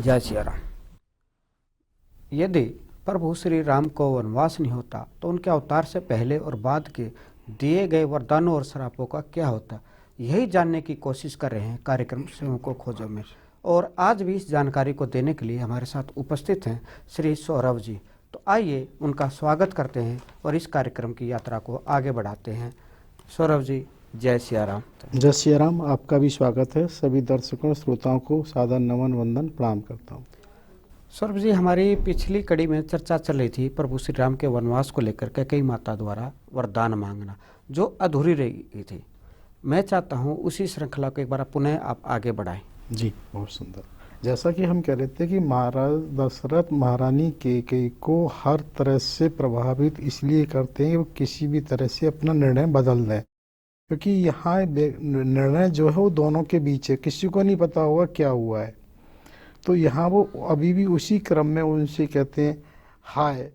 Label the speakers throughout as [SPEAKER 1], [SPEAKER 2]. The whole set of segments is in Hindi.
[SPEAKER 1] जय सिया राम। यदि प्रभु श्री राम को वनवास नहीं होता तो उनके अवतार से पहले और बाद के दिए गए वरदानों और श्रापों का क्या होता, यही जानने की कोशिश कर रहे हैं कार्यक्रम शिवों को खोजो में। और आज भी इस जानकारी को देने के लिए हमारे साथ उपस्थित हैं श्री सौरभ जी। तो आइए उनका स्वागत करते हैं और इस कार्यक्रम की यात्रा को आगे बढ़ाते हैं। सौरभ जी, जय सिया राम।
[SPEAKER 2] जय सिया राम। आपका भी स्वागत है। सभी दर्शकों श्रोताओं को सादर नमन वंदन प्रणाम करता हूँ।
[SPEAKER 1] सौरभ जी, हमारी पिछली कड़ी में चर्चा चल रही थी प्रभु श्री राम के वनवास को लेकर कैकेयी माता द्वारा वरदान मांगना जो अधूरी रही थी। मैं चाहता हूँ उसी श्रृंखला को एक बार पुनः आप आगे बढ़ाएं।
[SPEAKER 2] जी, बहुत सुंदर। जैसा कि हम कह रहे थे कि महाराज दशरथ महारानी कैकेयी को हर तरह से प्रभावित इसलिए करते हैं कि वो किसी भी तरह से अपना निर्णय बदल दें, क्योंकि यहाँ निर्णय जो है वो दोनों के बीच है, किसी को नहीं पता होगा क्या हुआ है। तो यहाँ वो अभी भी उसी क्रम में उनसे कहते हैं, हाय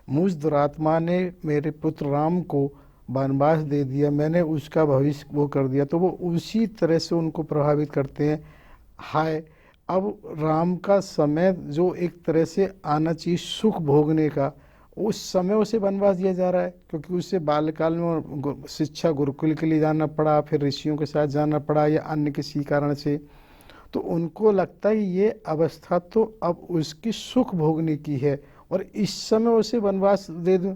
[SPEAKER 2] मुझ दुरात्मा ने मेरे पुत्र राम को वनवास दे दिया, मैंने उसका भविष्य वो कर दिया। तो वो उसी तरह से उनको प्रभावित करते हैं, हाय अब राम का समय जो एक तरह से आना चाहिए सुख भोगने का, उस समय उसे वनवास दिया जा रहा है, क्योंकि उसे बाल्यकाल में शिक्षा गुरुकुल के लिए जाना पड़ा, फिर ऋषियों के साथ जाना पड़ा या अन्य किसी कारण से। तो उनको लगता है ये अवस्था तो अब उसकी सुख भोगने की है और इस समय उसे वनवास दे दूं।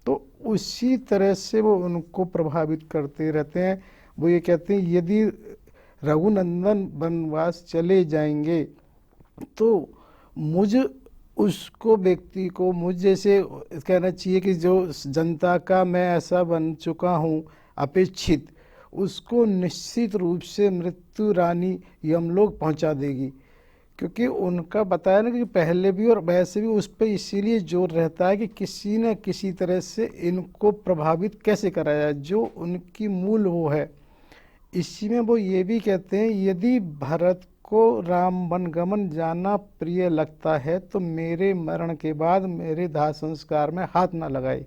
[SPEAKER 2] तो उसी तरह से वो उनको प्रभावित करते रहते हैं। वो ये कहते हैं यदि रघुनंदन वनवास चले जाएंगे तो मुझ उसको व्यक्ति को मुझ जैसे कहना चाहिए कि जो जनता का मैं ऐसा बन चुका हूँ अपेक्षित, उसको निश्चित रूप से मृत्यु रानी यमलोक पहुंचा देगी। क्योंकि उनका बताया ना कि पहले भी और वैसे भी उस पर इसीलिए जोर रहता है कि किसी न किसी तरह से इनको प्रभावित कैसे करा जाए, जो उनकी मूल वो है। इसी में वो ये भी कहते हैं, यदि भरत को राम वनगमन जाना प्रिय लगता है तो मेरे मरण के बाद मेरे दाह संस्कार में हाथ ना लगाए।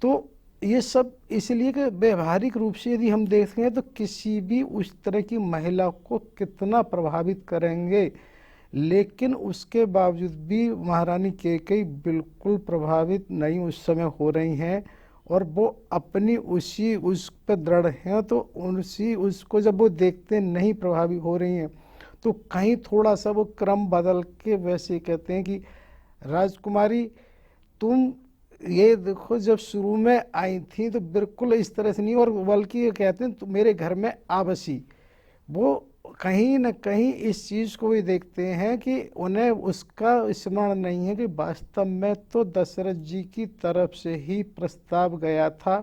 [SPEAKER 2] तो ये सब इसलिए कि व्यवहारिक रूप से यदि हम देखें तो किसी भी उस तरह की महिला को कितना प्रभावित करेंगे, लेकिन उसके बावजूद भी महारानी कैकेयी बिल्कुल प्रभावित नहीं उस समय हो रही हैं और वो अपनी उस पर दृढ़ हैं। तो उसी उसको जब वो देखते नहीं प्रभावित हो रही हैं तो कहीं थोड़ा सा वो क्रम बदल के वैसे कहते हैं कि राजकुमारी तुम ये देखो जब शुरू में आई थी तो बिल्कुल इस तरह से नहीं, और बल्कि ये कहते हैं तो मेरे घर में आ बसी। वो कहीं न कहीं इस चीज़ को भी देखते हैं कि उन्हें उसका स्मरण नहीं है कि वास्तव में तो दशरथ जी की तरफ से ही प्रस्ताव गया था।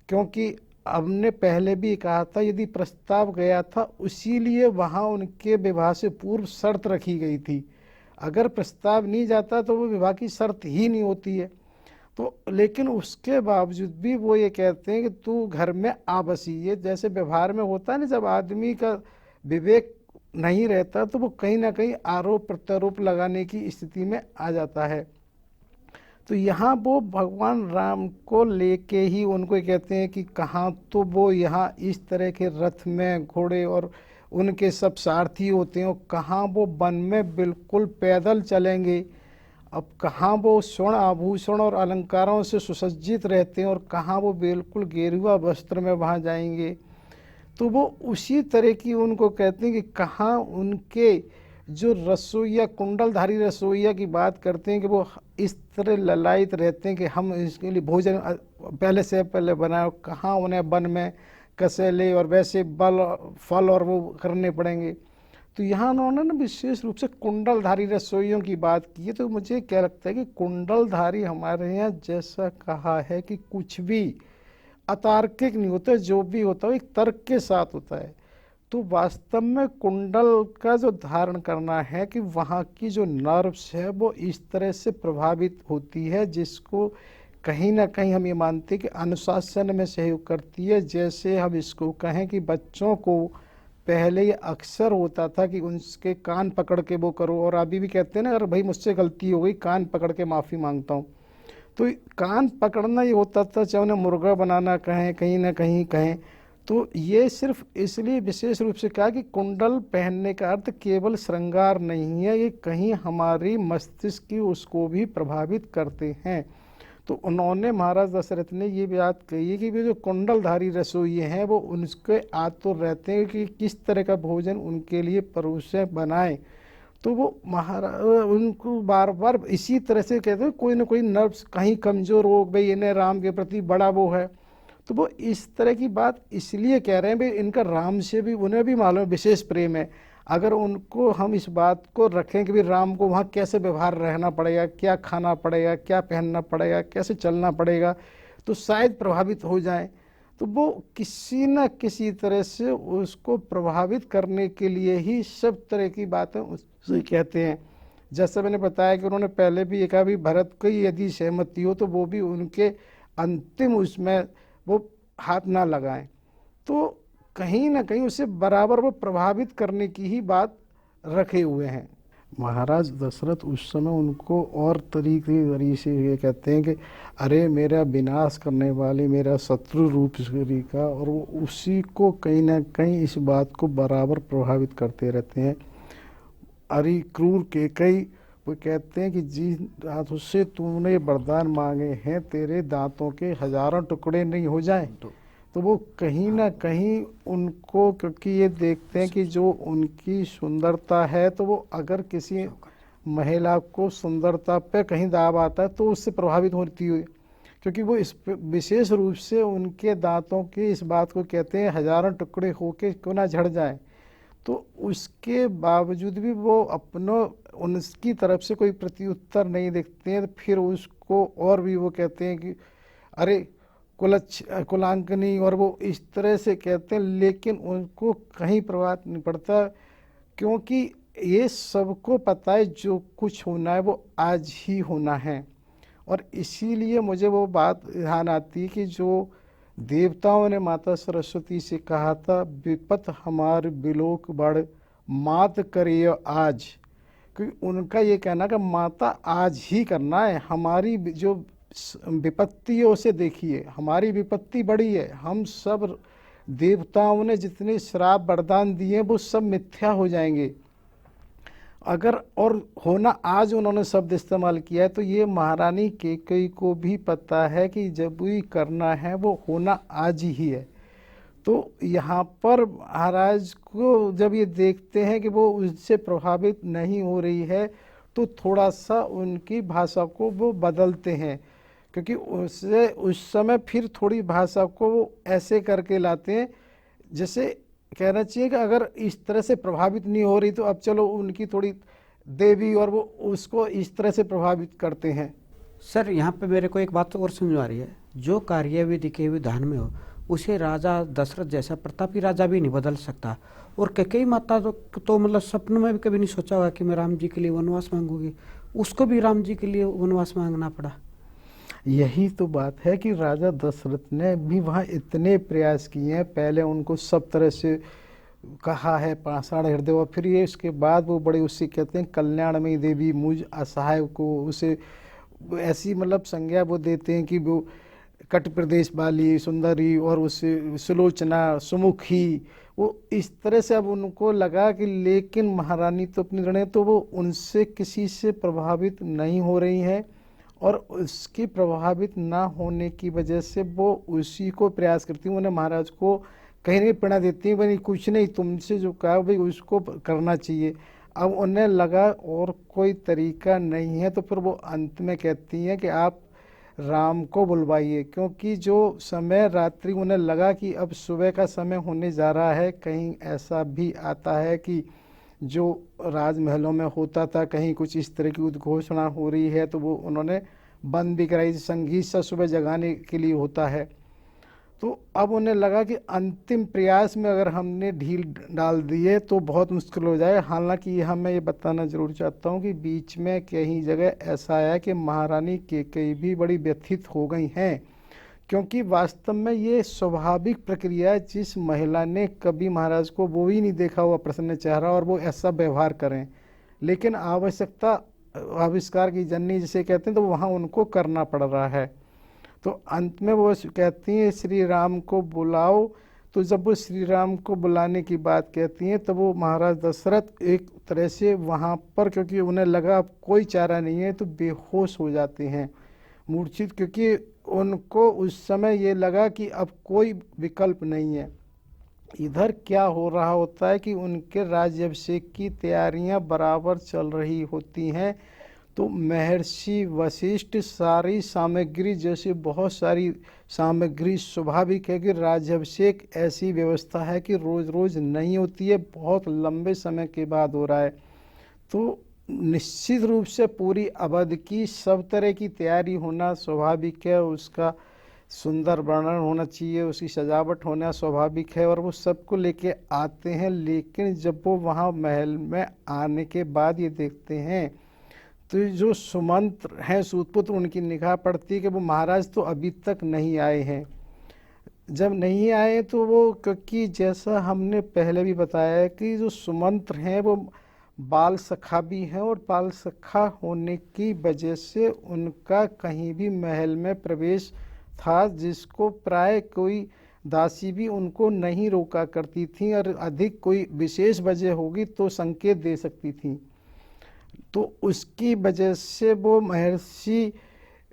[SPEAKER 2] क्योंकि हमने पहले भी कहा था यदि प्रस्ताव गया था इसीलिए वहाँ उनके विवाह से पूर्व शर्त रखी गई थी। अगर प्रस्ताव नहीं जाता तो वो विवाह की शर्त ही नहीं होती है। तो लेकिन उसके बावजूद भी वो ये कहते हैं कि तू घर में आ बसी। ये जैसे व्यवहार में होता है ना, जब आदमी का विवेक नहीं रहता तो वो कहीं ना कहीं आरोप प्रत्यारोप लगाने की स्थिति में आ जाता है। तो यहाँ वो भगवान राम को लेके ही उनको कहते हैं कि कहाँ तो वो यहाँ इस तरह के रथ में घोड़े और उनके सब सारथी होते हैं, कहाँ वो वन में बिल्कुल पैदल चलेंगे। अब कहाँ वो स्वर्ण आभूषण और अलंकारों से सुसज्जित रहते हैं और कहाँ वो बिल्कुल गेरुआ वस्त्र में वहाँ जाएंगे। तो वो उसी तरह की उनको कहते हैं कि कहाँ उनके जो रसोईया कुंडलधारी रसोईया की बात करते हैं कि वो इस तरह ललायित रहते हैं कि हम इसके लिए भोजन पहले से पहले बनाओ, कहाँ उन्हें वन में कसेले और वैसे बल फल और वो करने पड़ेंगे। तो यहाँ उन्होंने ना विशेष रूप से कुंडलधारी रसोइयों की बात की है। तो मुझे क्या लगता है कि कुंडलधारी हमारे यहाँ जैसा कहा है कि कुछ भी अतार्किक नहीं होता, जो भी होता है एक तर्क के साथ होता है। तो वास्तव में कुंडल का जो धारण करना है कि वहाँ की जो नर्व्स है वो इस तरह से प्रभावित होती है जिसको कहीं ना कहीं हम ये मानते हैं कि अनुशासन में सहयोग करती है। जैसे हम इसको कहें कि बच्चों को पहले ये अक्सर होता था कि उनके कान पकड़ के वो करो, और अभी भी कहते हैं ना अगर भाई मुझसे गलती हो गई कान पकड़ के माफ़ी मांगता हूँ। तो कान पकड़ना ये होता था, चाहे उन्हें मुर्गा बनाना कहें कहीं ना कहीं कहें, तो ये सिर्फ इसलिए विशेष रूप से कहा कि कुंडल पहनने का अर्थ केवल श्रृंगार नहीं है, ये कहीं हमारी मस्तिष्क की उसको भी प्रभावित करते हैं। तो उन्होंने महाराज दशरथ ने ये बात कही है कि वे जो कुंडलधारी रसोई हैं वो उनके आतुर रहते हैं कि किस तरह का भोजन उनके लिए परोसे बनाएं। तो वो महाराज उनको बार बार इसी तरह से कहते हैं, कोई ना कोई नर्व्स कहीं कमजोर हो भाई, इन्हें राम के प्रति बड़ा वो है, तो वो इस तरह की बात इसलिए कह रहे हैं भाई इनका राम से भी उन्हें भी मालूम है विशेष प्रेम है। अगर उनको हम इस बात को रखें कि भाई राम को वहाँ कैसे व्यवहार रहना पड़ेगा, क्या खाना पड़ेगा, क्या पहनना पड़ेगा, कैसे चलना पड़ेगा, तो शायद प्रभावित हो जाएं। तो वो किसी न किसी तरह से उसको प्रभावित करने के लिए ही सब तरह की बातें उससे कहते हैं। जैसा मैंने बताया कि उन्होंने पहले भी ये कहा भी भरत की यदि सहमति हो तो वो भी उनके अंतिम उसमें वो हाथ ना लगाएं। तो कहीं ना कहीं उसे बराबर वो प्रभावित करने की ही बात रखे हुए हैं। महाराज दशरथ उस समय उनको और तरीके से ये कहते हैं कि अरे मेरा विनाश करने वाले मेरा शत्रु रूप का, और वो उसी को कहीं ना कहीं इस बात को बराबर प्रभावित करते रहते हैं। अरे क्रूर केकई वो कहते हैं कि जिस दांतों से तूने वरदान मांगे हैं तेरे दांतों के हजारों टुकड़े नहीं हो जाएं। तो वो कहीं ना कहीं उनको, क्योंकि ये देखते हैं कि जो उनकी सुंदरता है तो वो अगर किसी महिला को सुंदरता पे कहीं दाव आता है तो उससे प्रभावित होती है, क्योंकि वो इस विशेष रूप से उनके दांतों की इस बात को कहते हैं हजारों टुकड़े होके क्यों ना झड़ जाए। तो उसके बावजूद भी वो अपनों उनकी तरफ से कोई प्रत्युत्तर नहीं देखते हैं, तो फिर उसको और भी वो कहते हैं कि अरे कुलांकनी, और वो इस तरह से कहते हैं, लेकिन उनको कहीं प्रभाव नहीं पड़ता, क्योंकि ये सबको पता है जो कुछ होना है वो आज ही होना है। और इसीलिए मुझे वो बात ध्यान आती है कि जो देवताओं ने माता सरस्वती से कहा था विपत हमार बिलोक बढ़ मात करिए आज, क्योंकि उनका ये कहना कि माता आज ही करना है, हमारी जो विपत्ति है उसे देखिए, हमारी विपत्ति बड़ी है, हम सब देवताओं ने जितने श्राप वरदान दिए वो सब मिथ्या हो जाएंगे अगर, और होना आज उन्होंने शब्द इस्तेमाल किया है। तो ये महारानी कैकेयी को भी पता है कि जब भी करना है वो होना आज ही है। तो यहाँ पर महाराज को जब ये देखते हैं कि वो उससे प्रभावित नहीं हो रही है तो थोड़ा सा उनकी भाषा को वो बदलते हैं, क्योंकि उससे उस समय फिर थोड़ी भाषा को वो ऐसे करके लाते हैं जैसे कहना चाहिए कि अगर इस तरह से प्रभावित नहीं हो रही तो अब चलो उनकी थोड़ी देवी, और वो उसको इस तरह से प्रभावित करते हैं।
[SPEAKER 1] सर यहाँ पे मेरे को एक बात और समझ आ रही है, जो कार्याविधि के विधान में हो उसे राजा दशरथ जैसा प्रतापी राजा भी नहीं बदल सकता। और कैकेयी माता तो मतलब सपनों में भी कभी नहीं सोचा होगा कि मैं राम जी के लिए वनवास मांगूंगी, उसको भी राम जी के लिए वनवास मांगना पड़ा।
[SPEAKER 2] यही तो बात है कि राजा दशरथ ने भी वहाँ इतने प्रयास किए हैं, पहले उनको सब तरह से कहा है पाषाण हृदय, और फिर ये इसके बाद वो बड़े उससे कहते हैं कल्याणमयी देवी मुझ असहाय को, उसे ऐसी मतलब संज्ञा वो देते हैं कि वो कट प्रदेश वाली सुंदरी और उसे सुलोचना सुमुखी, वो इस तरह से अब उनको लगा कि लेकिन महारानी तो अपनी रण है, तो वो उनसे किसी से प्रभावित नहीं हो रही हैं, और उसकी प्रभावित ना होने की वजह से वो उसी को प्रयास करती हैं। उन्हें महाराज को कहीं नहीं प्रेरणा देती हैं, भाई कुछ नहीं तुमसे जो कहा भाई उसको करना चाहिए। अब उन्हें लगा और कोई तरीका नहीं है तो फिर वो अंत में कहती हैं कि आप राम को बुलवाइए, क्योंकि जो समय रात्रि उन्हें लगा कि अब सुबह का समय होने जा रहा है, कहीं ऐसा भी आता है कि जो राजमहलों में होता था कहीं कुछ इस तरह की उद्घोषणा हो रही है, तो वो उन्होंने बंद भी कराई, संगीत सा सुबह जगाने के लिए होता है। तो अब उन्हें लगा कि अंतिम प्रयास में अगर हमने ढील डाल दी है तो बहुत मुश्किल हो जाए। हालांकि यहाँ मैं ये बताना जरूर चाहता हूँ कि बीच में कहीं जगह ऐसा आया कि महारानी कैकेयी भी बड़ी व्यथित हो गई हैं, क्योंकि वास्तव में ये स्वाभाविक प्रक्रिया है, जिस महिला ने कभी महाराज को वो ही नहीं देखा हुआ प्रसन्न चेहरा और वो ऐसा व्यवहार करें, लेकिन आवश्यकता आविष्कार की जननी जिसे कहते हैं, तो वहाँ उनको करना पड़ रहा है। तो अंत में वो कहती हैं श्री राम को बुलाओ, तो तो जब वो श्री राम को बुलाने की बात कहती हैं, तब वो महाराज दशरथ एक तरह से वहाँ पर, क्योंकि उन्हें लगा अब कोई चारा नहीं है, तो बेहोश हो जाते हैं, मूर्छित, क्योंकि उनको उस समय ये लगा कि अब कोई विकल्प नहीं है। इधर क्या हो रहा होता है कि उनके राज्याभिषेक की तैयारियां बराबर चल रही होती हैं, तो महर्षि वशिष्ठ सारी सामग्री, जैसे बहुत सारी सामग्री, स्वाभाविक है कि राज्याभिषेक ऐसी व्यवस्था है कि रोज़ रोज़ नहीं होती है, बहुत लंबे समय के बाद हो रहा है, तो निश्चित रूप से पूरी अवध की सब तरह की तैयारी होना स्वाभाविक है, उसका सुंदर वर्णन होना चाहिए, उसकी सजावट होना स्वाभाविक है, और वो सबको लेके आते हैं। लेकिन जब वो वहाँ महल में आने के बाद ये देखते हैं, तो जो सुमंत्र हैं सूतपुत्र, उनकी निगाह पड़ती है कि वो महाराज तो अभी तक नहीं आए हैं। जब नहीं आए तो वो, क्योंकि जैसा हमने पहले भी बताया कि जो सुमंत्र हैं वो बाल सखा भी हैं, और बाल सखा होने की वजह से उनका कहीं भी महल में प्रवेश था, जिसको प्राय कोई दासी भी उनको नहीं रोका करती थी, और अधिक कोई विशेष वजह होगी तो संकेत दे सकती थी। तो उसकी वजह से वो महर्षि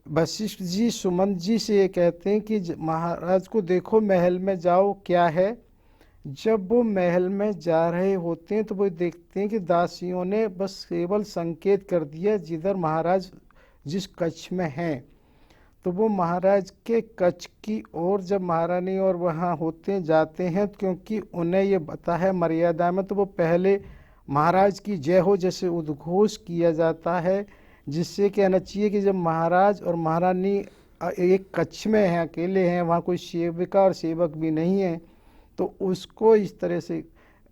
[SPEAKER 2] वशिष्ठ जी सुमंत जी से ये कहते हैं कि महाराज को देखो, महल में जाओ, क्या है। जब वो महल में जा रहे होते हैं तो वो देखते हैं कि दासियों ने बस केवल संकेत कर दिया जिधर महाराज जिस कक्ष में हैं, तो वो महाराज के कक्ष की ओर जब महारानी और वहाँ होते जाते हैं, क्योंकि उन्हें ये पता है मर्यादा में, तो वो पहले महाराज की जय हो जैसे उद्घोष किया जाता है, जिससे कहना चाहिए कि जब महाराज और महारानी एक कक्ष में हैं, अकेले हैं, वहाँ कोई सेविका और सेवक भी नहीं है, तो उसको इस तरह से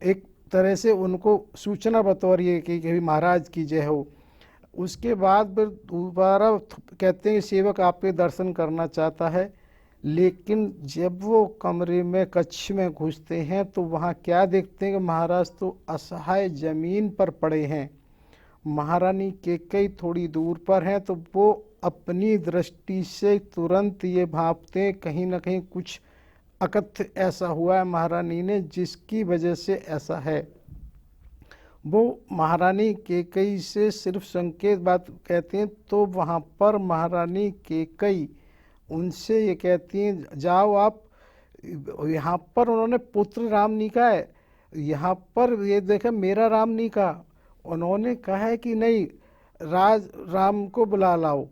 [SPEAKER 2] एक तरह से उनको सूचना बतौर ये कि महाराज की जय हो। उसके बाद फिर दोबारा कहते हैं सेवक आपके दर्शन करना चाहता है, लेकिन जब वो कमरे में कक्ष में घुसते हैं तो वहाँ क्या देखते हैं कि महाराज तो असहाय जमीन पर पड़े हैं, महारानी कैकेयी थोड़ी दूर पर हैं, तो वो अपनी दृष्टि से तुरंत ये भांपते हैं कहीं ना कहीं कुछ अकथ्य ऐसा हुआ है महारानी ने, जिसकी वजह से ऐसा है। वो महारानी कैकेयी से सिर्फ संकेत बात कहते हैं, तो वहाँ पर महारानी कैकेयी उनसे ये कहती हैं जाओ आप, यहाँ पर उन्होंने पुत्र राम नहीं कहा है, यहाँ पर ये देखा मेरा राम नहीं कहा, उन्होंने कहा है कि नहीं राज राम को बुला लाओ।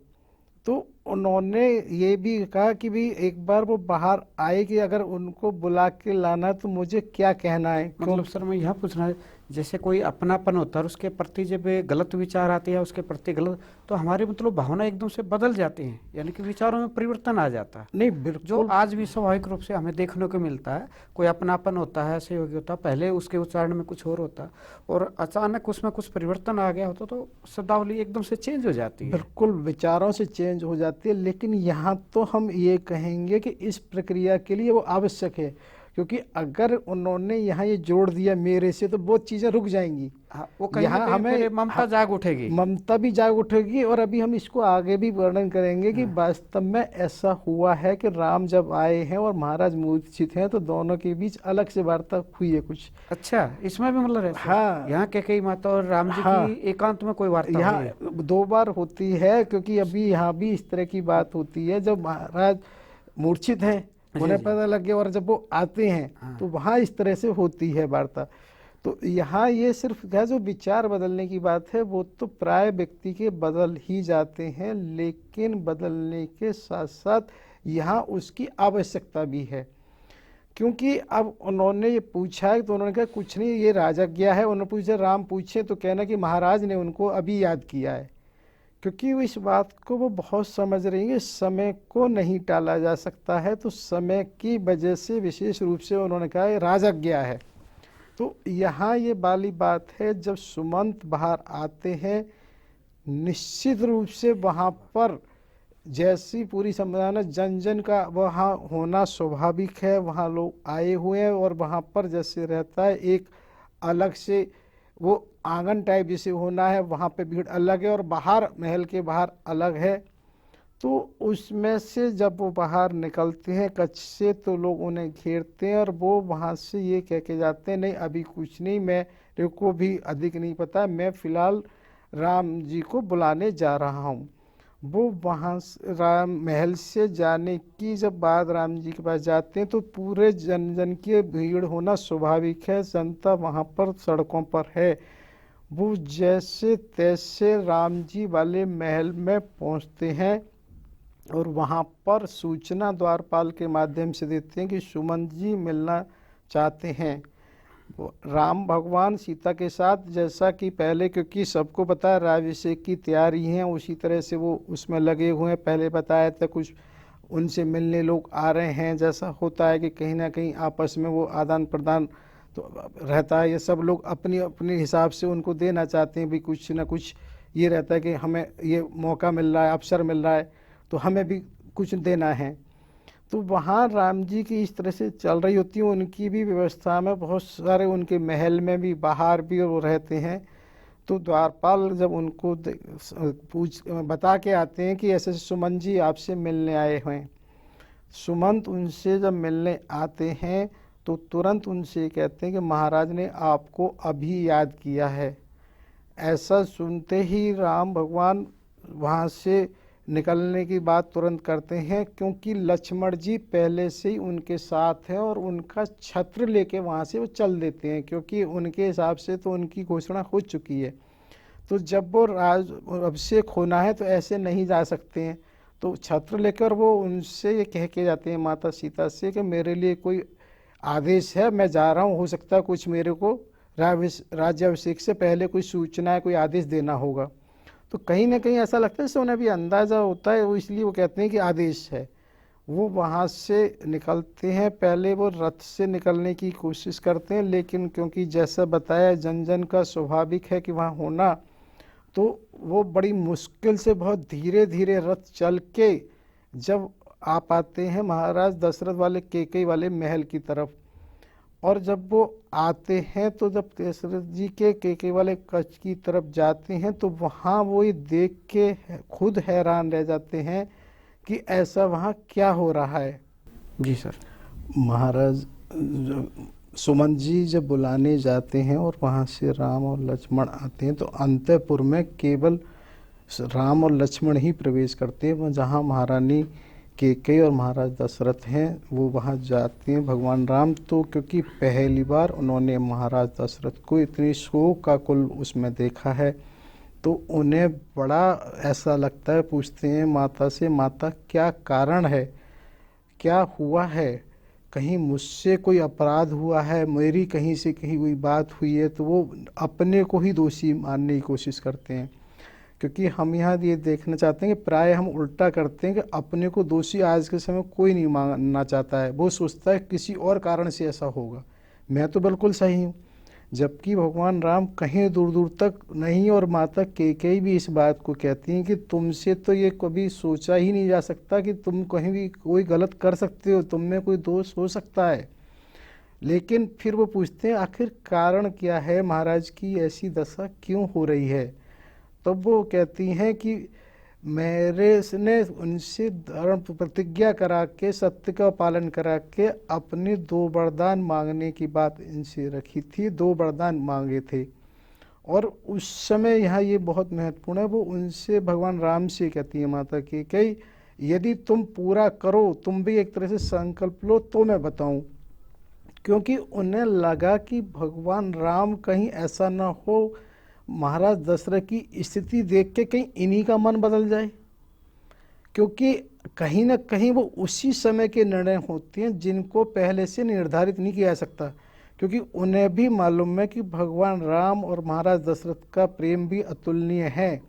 [SPEAKER 2] तो उन्होंने ये भी कहा कि भी एक बार वो बाहर आए कि अगर उनको बुला के लाना तो मुझे क्या कहना है।
[SPEAKER 1] मतलब सर मैं यहाँ पूछना है, जैसे कोई अपनापन होता है और उसके प्रति जब गलत विचार आते हैं उसके प्रति गलत, तो हमारी मतलब भावना एकदम से बदल जाती हैं, यानी कि विचारों में परिवर्तन आ जाता है।
[SPEAKER 2] नहीं बिल्कुल,
[SPEAKER 1] जो आज भी स्वाभाविक रूप से हमें देखने को मिलता है, कोई अपनापन होता है, सहयोगी होता है, पहले उसके उच्चारण में कुछ और होता और अचानक उसमें कुछ परिवर्तन आ गया होता तो शब्दावली एकदम से चेंज हो जाती है।
[SPEAKER 2] बिल्कुल विचारों से चेंज हो जाती है, लेकिन यहाँ तो हम ये कहेंगे कि इस प्रक्रिया के लिए वो आवश्यक है, क्योंकि अगर उन्होंने यहाँ ये जोड़ दिया मेरे से तो वो चीज़ें रुक जाएंगी।
[SPEAKER 1] हाँ, वो कहीं ना कहीं हमें ममता जाग उठेगी,
[SPEAKER 2] ममता भी जाग उठेगी। और अभी हम इसको आगे भी वर्णन करेंगे कि वास्तव में ऐसा हुआ है कि राम जब आए हैं और महाराज मूर्छित हैं तो दोनों के बीच अलग से वार्ता हुई है कुछ।
[SPEAKER 1] अच्छा, इसमें भी मतलब है?
[SPEAKER 2] हाँ,
[SPEAKER 1] यहाँ कैकेयी माता और राम जी की एकांत में कोई वार्ता
[SPEAKER 2] यहाँ 2 बार होती है, क्योंकि अभी यहाँ भी इस तरह की बात होती है। जब महाराज मूर्छित हैं उन्हें पता लग गया, और जब वो आते हैं तो वहाँ इस तरह से होती है वार्ता। तो यहाँ ये सिर्फ क्या जो विचार बदलने की बात है वो तो प्राय व्यक्ति के बदल ही जाते हैं, लेकिन बदलने के साथ साथ यहाँ उसकी आवश्यकता भी है। क्योंकि अब उन्होंने ये पूछा है तो उन्होंने कहा कुछ नहीं, ये राजज्ञा है। उन्होंने पूछा राम पूछे तो कहना कि महाराज ने उनको अभी याद किया है, क्योंकि वो इस बात को वो बहुत समझ रही है, समय को नहीं टाला जा सकता है, तो समय की वजह से विशेष रूप से उन्होंने कहा ये राजज्ञा है। तो यहाँ ये वाली बात है, जब सुमंत बाहर आते हैं निश्चित रूप से वहाँ पर जैसी पूरी संभावना जन जन का वहाँ होना स्वाभाविक है, वहाँ लोग आए हुए हैं और वहाँ पर जैसे रहता है एक अलग से वो आंगन टाइप जैसे होना है, वहाँ पे भीड़ अलग है और बाहर महल के बाहर अलग है। तो उसमें से जब वो बाहर निकलते हैं कच्छ से तो लोग उन्हें घेरते हैं और वो वहाँ से ये कह के जाते हैं, नहीं अभी कुछ नहीं, मेरे को भी अधिक नहीं पता, मैं फिलहाल राम जी को बुलाने जा रहा हूँ। वो वहाँ राम महल से जाने की जब बात राम जी के पास जाते हैं तो पूरे जन जन की भीड़ होना स्वाभाविक है, जनता वहाँ पर सड़कों पर है। वो जैसे तैसे राम जी वाले महल में पहुँचते हैं और वहाँ पर सूचना द्वारपाल के माध्यम से देते हैं कि सुमन जी मिलना चाहते हैं। वो राम भगवान सीता के साथ, जैसा कि पहले, क्योंकि सबको पता है राज्याभिषेक की तैयारी है, उसी तरह से वो उसमें लगे हुए हैं। पहले बताया था कुछ उनसे मिलने लोग आ रहे हैं, जैसा होता है कि कहीं ना कहीं आपस में वो आदान प्रदान तो रहता है। ये सब लोग अपनी अपने हिसाब से उनको देना चाहते हैं, भी कुछ ना कुछ ये रहता है कि हमें ये मौका मिल रहा है, अवसर मिल रहा है, तो हमें भी कुछ देना है। तो वहाँ राम जी की इस तरह से चल रही होती है। उनकी भी व्यवस्था में बहुत सारे, उनके महल में भी बाहर भी वो रहते हैं। तो द्वारपाल जब उनको बता के आते हैं कि ऐसे सुमन जी आपसे मिलने आए हैं। सुमंत उनसे जब मिलने आते हैं तो तुरंत उनसे कहते हैं कि महाराज ने आपको अभी याद किया है। ऐसा सुनते ही राम भगवान वहाँ से निकलने की बात तुरंत करते हैं, क्योंकि लक्ष्मण जी पहले से ही उनके साथ हैं और उनका छत्र लेके वहाँ से वो चल देते हैं, क्योंकि उनके हिसाब से तो उनकी घोषणा हो चुकी है। तो जब वो राज अभिषेक होना है तो ऐसे नहीं जा सकते हैं। तो छत्र लेकर वो उनसे ये कह के जाते हैं माता सीता से कि मेरे लिए कोई आदेश है, मैं जा रहा हूँ, हो सकता है कुछ मेरे को राज्याभिषेक से पहले कोई सूचना है, कोई आदेश देना होगा। तो कहीं ना कहीं ऐसा लगता है जैसे उन्हें भी अंदाज़ा होता है, वो इसलिए वो कहते हैं कि आदेश है। वो वहाँ से निकलते हैं। पहले वो रथ से निकलने की कोशिश करते हैं, लेकिन क्योंकि जैसा बताया जन जन का स्वाभाविक है कि वहाँ होना, तो वो बड़ी मुश्किल से बहुत धीरे धीरे रथ चल के जब आ पाते हैं महाराज दशरथ वाले कैकेयी वाले महल की तरफ। और जब वो आते हैं तो जब दशरथ जी के कैकेयी वाले कच्छ की तरफ जाते हैं तो वहाँ वो ये देख के खुद हैरान रह जाते हैं कि ऐसा वहाँ क्या हो रहा है।
[SPEAKER 1] जी सर।
[SPEAKER 2] महाराज सुमन जी जब बुलाने जाते हैं और वहाँ से राम और लक्ष्मण आते हैं तो अंतःपुर में केवल राम और लक्ष्मण ही प्रवेश करते हैं। जहाँ महारानी कैकेयी और महाराज दशरथ हैं वो वहाँ जाते हैं। भगवान राम तो क्योंकि पहली बार उन्होंने महाराज दशरथ को इतनी शोक का कुल उसमें देखा है, तो उन्हें बड़ा ऐसा लगता है, पूछते हैं माता से, माता क्या कारण है, क्या हुआ है, कहीं मुझसे कोई अपराध हुआ है, मेरी कहीं से कहीं कोई बात हुई है। तो वो अपने को ही दोषी मानने की कोशिश करते हैं, क्योंकि हम यहाँ ये देखना चाहते हैं कि प्राय हम उल्टा करते हैं कि अपने को दोषी आज के समय कोई नहीं मानना चाहता है। वो सोचता है किसी और कारण से ऐसा होगा, मैं तो बिल्कुल सही हूँ। जबकि भगवान राम कहीं दूर दूर तक नहीं, और माता कैकेयी भी इस बात को कहती हैं कि तुमसे तो ये कभी सोचा ही नहीं जा सकता कि तुम कहीं भी कोई गलत कर सकते हो, तुम में कोई दोष हो सकता है। लेकिन फिर वो पूछते हैं आखिर कारण क्या है, महाराज की ऐसी दशा क्यों हो रही है। तब वो कहती हैं कि मेरे ने उनसे धर्म प्रतिज्ञा करा के, सत्य का पालन करा के अपने 2 वरदान मांगने की बात इनसे रखी थी, 2 वरदान मांगे थे। और उस समय यहाँ ये बहुत महत्वपूर्ण है, वो उनसे भगवान राम से कहती है माता कैकेयी, यदि तुम पूरा करो, तुम भी एक तरह से संकल्प लो तो मैं बताऊं। क्योंकि उन्हें लगा कि भगवान राम कहीं ऐसा ना हो महाराज दशरथ की स्थिति देख के कहीं इन्हीं का मन बदल जाए, क्योंकि कहीं ना कहीं वो उसी समय के निर्णय होते हैं जिनको पहले से निर्धारित नहीं किया जा सकता। क्योंकि उन्हें भी मालूम है कि भगवान राम और महाराज दशरथ का प्रेम भी अतुलनीय है।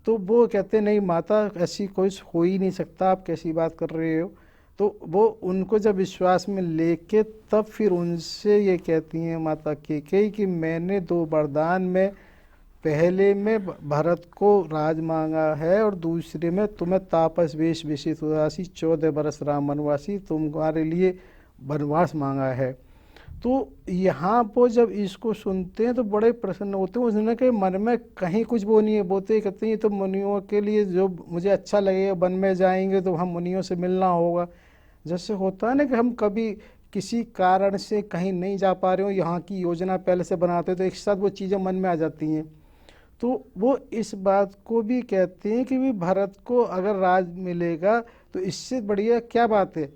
[SPEAKER 2] तो वो कहते नहीं माता, ऐसी कुछ हो ही नहीं सकता, आप कैसी बात कर रहे हो। तो वो उनको जब विश्वास में लेके तब फिर उनसे ये कहती हैं माता कैकेयी कि मैंने 2 वरदान में, पहले में भरत को राज मांगा है और दूसरे में तुम्हें तापस वेश विषित उदासी 14 बरस राम वनवासी तुम्हारे लिए वनवास मांगा है। तो यहाँ पर जब इसको सुनते हैं तो बड़े प्रसन्न होते हैं। उसने के मन में कहीं कुछ वो नहीं है, बोलते कहते हैं ये तो मुनियों के लिए जो मुझे अच्छा लगेगा, वन में जाएंगे तो हम मुनियों से मिलना होगा। जैसे होता है ना कि हम कभी किसी कारण से कहीं नहीं जा पा रहे हो, यहाँ की योजना पहले से बनाते तो एक साथ वो चीज़ें मन में आ जाती हैं। तो वो इस बात को भी कहते हैं कि भी भारत को अगर राज मिलेगा तो इससे बढ़िया क्या बात है।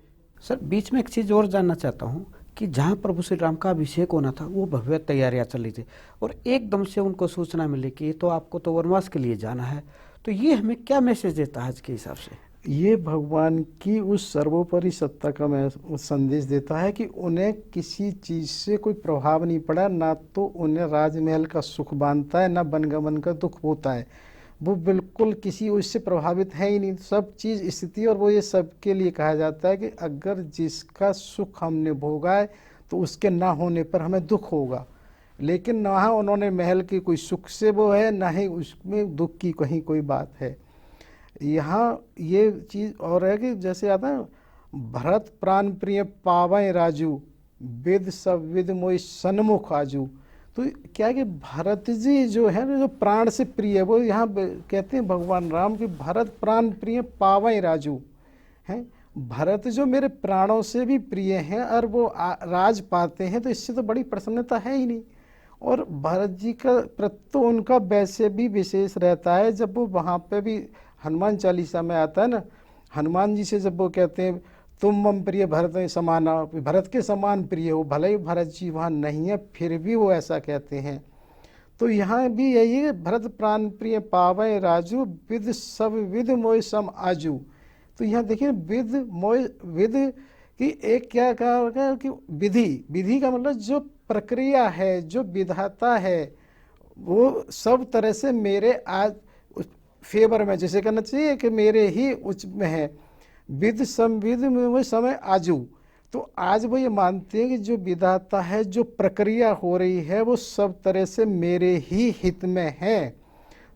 [SPEAKER 1] सर बीच में एक चीज़ और जानना चाहता हूँ कि जहाँ प्रभु श्री राम का अभिषेक होना था वो भव्य तैयारियाँ चल रही थी और एकदम से उनको सूचना मिली कि ये तो आपको तो वनवास के लिए जाना है, तो ये हमें क्या मैसेज देता है आज के हिसाब से?
[SPEAKER 2] ये भगवान की उस सर्वोपरि सत्ता का संदेश देता है कि उन्हें किसी चीज़ से कोई प्रभाव नहीं पड़ा, ना तो उन्हें राजमहल का सुख बांधता है, ना वनगमन का दुख होता है। वो बिल्कुल किसी उससे प्रभावित है ही नहीं, सब चीज़ स्थिति। और वो ये सबके लिए कहा जाता है कि अगर जिसका सुख हमने भोगा है तो उसके ना होने पर हमें दुख होगा, लेकिन ना उन्होंने महल की कोई सुख से वो है, ना ही उसमें दुख की कहीं कोई बात है। यहाँ ये चीज़ और है कि जैसे आता है भरत प्राण प्रिय पावै राजू, वेद सब विद मोहि सन्मुख आजू। तो क्या है कि भरत जी जो है ना, जो प्राण से प्रिय है, वो यहाँ कहते हैं भगवान राम कि भरत प्राण प्रिय पावै राजू हैं। भरत जो मेरे प्राणों से भी प्रिय हैं और वो राज पाते हैं, तो इससे तो बड़ी प्रसन्नता है ही नहीं। और भरत जी का प्रति उनका वैसे भी विशेष रहता है। जब वो वहाँ पे भी हनुमान चालीसा में आता है ना, हनुमान जी से जब वो कहते हैं तुम मम प्रिय भरत समाना, भरत के समान प्रिय हो, भले ही भरत जी वहाँ नहीं है फिर भी वो ऐसा कहते हैं। तो यहाँ भी यही है, भरत प्राण प्रिय पावै राजू, विद सब विद मोय सम आजू। तो यहाँ देखिए विद मोय, विद की एक क्या कहा कि विधि, विधि का मतलब जो प्रक्रिया है, जो विधाता है, वो सब तरह से मेरे आज फेवर में, जैसे कहना चाहिए कि मेरे ही उच्च में है। विद संविद में समय आजू, तो आज वो ये मानते हैं कि जो विधाता है, जो प्रक्रिया हो रही है, वो सब तरह से मेरे ही हित में है।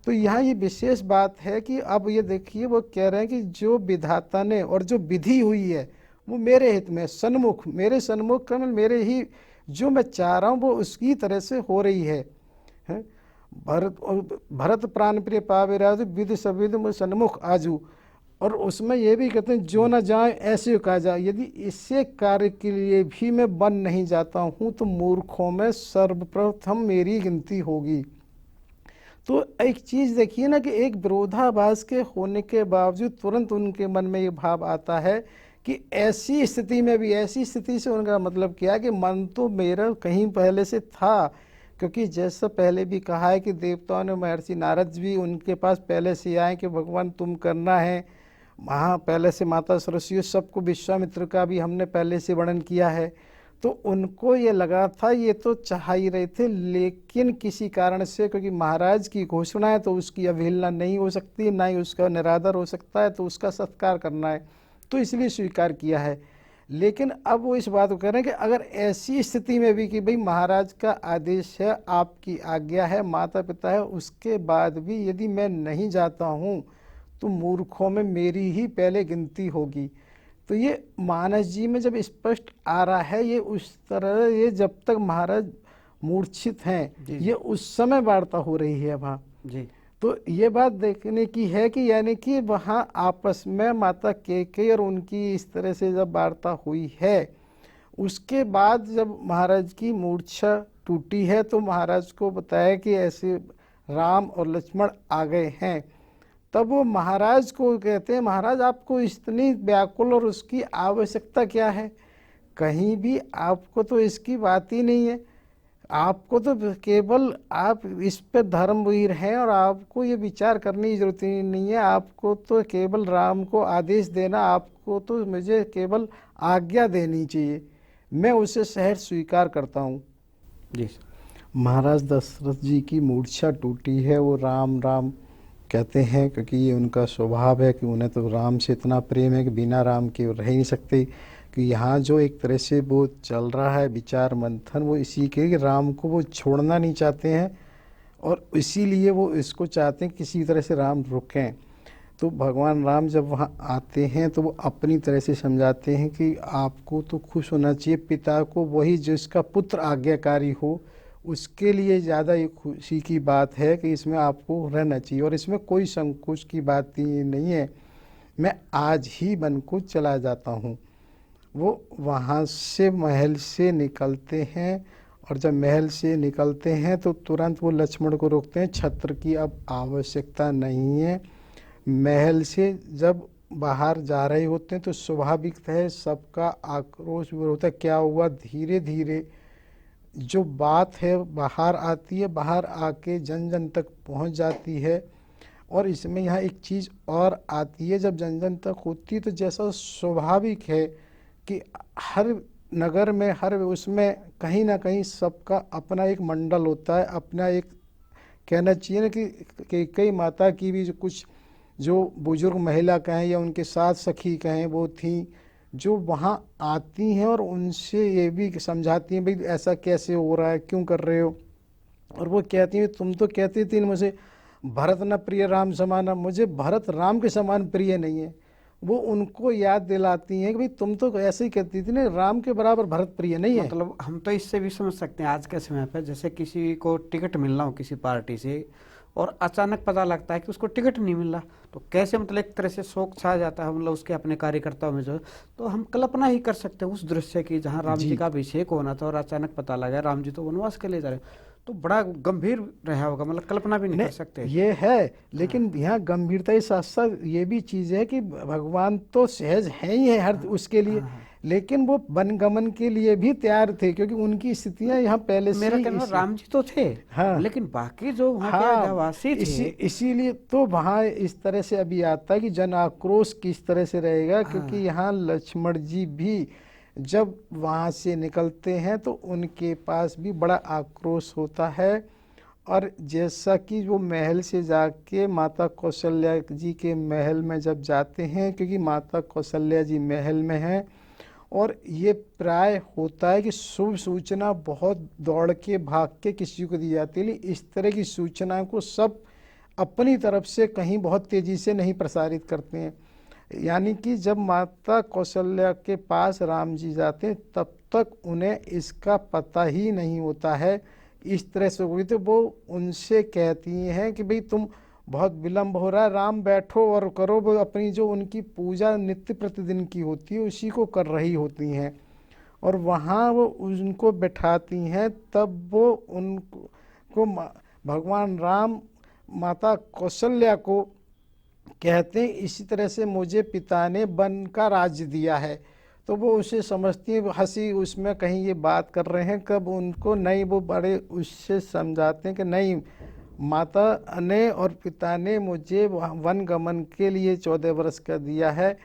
[SPEAKER 2] तो यहाँ ये विशेष बात है कि अब ये देखिए वो कह रहे हैं कि जो विधाता ने और जो विधि हुई है वो मेरे हित में, सन्मुख, मेरे सन्मुख का मेरे ही, जो मैं चाह रहा हूँ वो उसकी तरह से हो रही है। भरत प्राण प्रिय पावे राजू, विद सविद में सन्मुख आजू। और उसमें ये भी कहते हैं जो न जाए ऐसे कहा जाए, यदि इससे कार्य के लिए भी मैं बन नहीं जाता हूँ तो मूर्खों में सर्वप्रथम मेरी गिनती होगी। तो एक चीज़ देखिए ना कि एक विरोधाभास के होने के बावजूद तुरंत उनके मन में ये भाव आता है कि ऐसी स्थिति में भी, ऐसी स्थिति से उनका मतलब क्या है कि मन तो मेरा कहीं पहले से था, क्योंकि जैसा पहले भी कहा है कि देवताओं ने, महर्षि नारद भी उनके पास पहले से आए कि भगवान तुम करना है। वहाँ पहले से माता सरस्वती, सबको, विश्वामित्र का भी हमने पहले से वर्णन किया है। तो उनको ये लगा था, ये तो चाह ही रहे थे, लेकिन किसी कारण से, क्योंकि महाराज की घोषणा है तो उसकी अवहेलना नहीं हो सकती, ना ही उसका निरादर हो सकता है, तो उसका सत्कार करना है, तो इसलिए स्वीकार किया है। लेकिन अब वो इस बात को कह रहे हैं कि अगर ऐसी स्थिति में भी कि भाई महाराज का आदेश है, आपकी आज्ञा है, माता पिता है, उसके बाद भी यदि मैं नहीं जाता हूँ तो मूर्खों में मेरी ही पहले गिनती होगी। तो ये मानस जी में जब स्पष्ट आ रहा है, ये उस तरह, ये जब तक महाराज मूर्छित हैं, ये उस समय वार्ता हो रही है वहाँ जी। तो ये बात देखने की है कि यानी कि वहाँ आपस में माता कैकेयी और उनकी इस तरह से जब वार्ता हुई है, उसके बाद जब महाराज की मूर्छा टूटी है तो महाराज को बताया कि ऐसे राम और लक्ष्मण आ गए हैं। तब वो महाराज को कहते हैं, महाराज आपको इतनी व्याकुल और उसकी आवश्यकता क्या है? कहीं भी आपको तो इसकी बात ही नहीं है, आपको तो केवल, आप इस पे धर्मवीर हैं और आपको ये विचार करने की जरूरत ही नहीं है, आपको तो केवल राम को आदेश देना, आपको तो मुझे केवल आज्ञा देनी चाहिए, मैं उसे सहर्ष स्वीकार करता हूँ।
[SPEAKER 1] जी।
[SPEAKER 2] महाराज दशरथ जी की मूर्छा टूटी है, वो राम राम कहते हैं, क्योंकि ये उनका स्वभाव है कि उन्हें तो राम से इतना प्रेम है कि बिना राम के रह ही नहीं सकते। कि यहाँ जो एक तरह से वो चल रहा है विचार मंथन, वो इसी के कि राम को वो छोड़ना नहीं चाहते हैं और इसीलिए वो इसको चाहते हैं किसी तरह से राम रुकें। तो भगवान राम जब वहाँ आते हैं तो वो अपनी तरह से समझाते हैं कि आपको तो खुश होना चाहिए, पिता को वही जिसका पुत्र आज्ञाकारी हो उसके लिए ज़्यादा ये खुशी की बात है कि इसमें आपको रहना चाहिए, और इसमें कोई संकोच की बात ही नहीं है। मैं आज ही वन को चला जाता हूँ। वो वहाँ से महल से निकलते हैं, और जब महल से निकलते हैं तो तुरंत वो लक्ष्मण को रोकते हैं, छत्र की अब आवश्यकता नहीं है। महल से जब बाहर जा रहे होते हैं तो स्वाभाविक है सबका आक्रोश भी होता है, क्या हुआ। धीरे धीरे जो बात है बाहर आती है, बाहर आके जन जन तक पहुंच जाती है। और इसमें यहाँ एक चीज़ और आती है, जब जन जन तक होती है तो जैसा स्वाभाविक है कि हर नगर में, हर उसमें कहीं ना कहीं सबका अपना एक मंडल होता है, अपना एक, कहना चाहिए ना कि कई माता की भी जो कुछ जो बुजुर्ग महिला कहें या उनके साथ सखी कहें वो थी, जो वहाँ आती हैं और उनसे ये भी समझाती हैं, भाई ऐसा कैसे हो रहा है, क्यों कर रहे हो। और वो कहती हैं, तुम तो कहती थी मुझे भरत न प्रिय राम समाना, मुझे भरत राम के समान प्रिय नहीं है। वो उनको याद दिलाती हैं कि भाई तुम तो ऐसे ही कहती थी ना, राम के बराबर भरत प्रिय नहीं है।
[SPEAKER 1] मतलब हम तो इससे भी समझ सकते हैं आज के समय पे, जैसे किसी को टिकट मिलना हो किसी पार्टी से और अचानक पता लगता है कि उसको टिकट नहीं मिल रहा, तो कैसे मतलब एक तरह से शोक छा जाता है, मतलब उसके अपने कार्यकर्ताओं में जो, तो हम कल्पना ही कर सकते हैं उस दृश्य की जहाँ राम जी का अभिषेक होना था और अचानक पता लगा राम जी तो वनवास के लिए जा रहे, तो बड़ा गंभीर रहा होगा, मतलब कल्पना भी नहीं कर सकते।
[SPEAKER 2] ये है, लेकिन यहाँ गंभीरता के साथ साथ ये भी चीज़ है कि भगवान तो सहज है ही है हर उसके लिए, लेकिन वो वनगमन के लिए भी तैयार थे, क्योंकि उनकी स्थितियां यहाँ पहले से
[SPEAKER 1] मेरा कहना राम जी तो थे,
[SPEAKER 2] हाँ,
[SPEAKER 1] लेकिन बाकी जो वहाँ के आदिवासी थे,
[SPEAKER 2] इसीलिए तो वहाँ इस तरह से अभी आता है कि जन आक्रोश किस तरह से रहेगा, क्योंकि यहाँ लक्ष्मण जी भी जब वहाँ से निकलते हैं तो उनके पास भी बड़ा आक्रोश होता है। और जैसा कि वो महल से जाके माता कौशल्या जी के महल में जब जाते हैं, क्योंकि माता कौशल्या जी महल में हैं, और ये प्राय होता है कि शुभ सूचना बहुत दौड़ के भाग के किसी को दी जाती है, इस तरह की सूचना को सब अपनी तरफ से कहीं बहुत तेज़ी से नहीं प्रसारित करते हैं। यानी कि जब माता कौशल्या के पास राम जी जाते हैं तब तक उन्हें इसका पता ही नहीं होता है। इस तरह से हुई तो वो उनसे कहती हैं कि भाई तुम बहुत विलम्ब हो रहा है, राम बैठो और करो। वो अपनी जो उनकी पूजा नित्य प्रतिदिन की होती है उसी को कर रही होती हैं, और वहाँ वो उनको बैठाती हैं। तब वो उनको भगवान राम माता कौशल्या को कहते हैं, इसी तरह से मुझे पिता ने वन का राज्य दिया है। तो वो उसे समझती है, हंसी उसमें कहीं ये बात कर रहे हैं, कब उनको नहीं, वो बड़े उससे समझाते हैं कि नहीं, माता ने और पिता ने मुझे वन गमन के लिए 14 वर्ष का दिया है।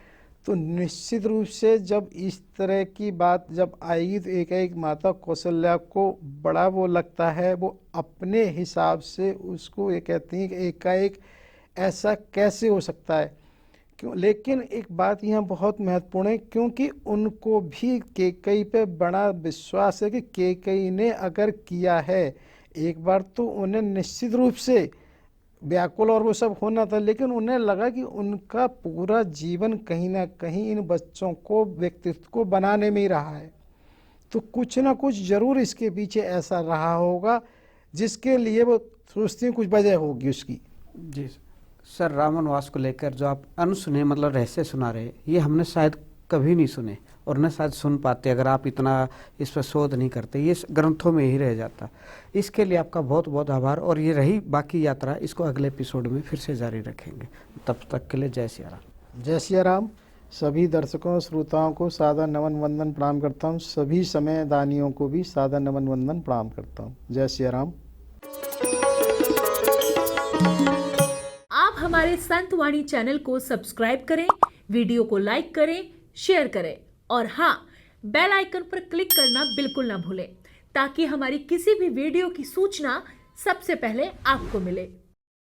[SPEAKER 2] तो निश्चित रूप से जब इस तरह की बात जब आएगी तो एक माता कौशल्या को बड़ा वो लगता है, वो अपने हिसाब से उसको ये कहती हैं कि एकाएक ऐसा कैसे हो सकता है, क्यों। लेकिन एक बात यहाँ बहुत महत्वपूर्ण है, क्योंकि उनको भी कैकेयी पे बड़ा विश्वास है कि कैकेयी ने अगर किया है एक बार तो उन्हें निश्चित रूप से व्याकुल और वो सब होना था, लेकिन उन्हें लगा कि उनका पूरा जीवन कहीं ना कहीं इन बच्चों को, व्यक्तित्व को बनाने में ही रहा है। तो कुछ ना कुछ जरूर इसके पीछे ऐसा रहा होगा जिसके लिए वो सोचती हैं कुछ वजह होगी उसकी।
[SPEAKER 1] जी सर, राम वनवास को लेकर जो आप अनसुने मतलब रहस्य सुना रहे, ये हमने शायद कभी नहीं सुने और न शायद सुन पाते अगर आप इतना इस पर शोध नहीं करते, ये ग्रंथों में ही रह जाता। इसके लिए आपका बहुत बहुत आभार, और ये रही बाकी यात्रा, इसको अगले एपिसोड में फिर से जारी रखेंगे। तब तक के लिए जय सिया राम।
[SPEAKER 2] जय सिया राम। सभी दर्शकों श्रोताओं को सादर नमन वंदन प्रणाम करता हूँ, सभी समय दानियों को भी सादर नमन वंदन प्रणाम करता हूँ। जय सिया राम।
[SPEAKER 3] आप हमारे संत वाणी चैनल को सब्सक्राइब करें, वीडियो को लाइक करें, शेयर करें, और हाँ, बेल आइकन पर क्लिक करना बिल्कुल ना भूलें, ताकि हमारी किसी भी वीडियो की सूचना सबसे पहले आपको मिले।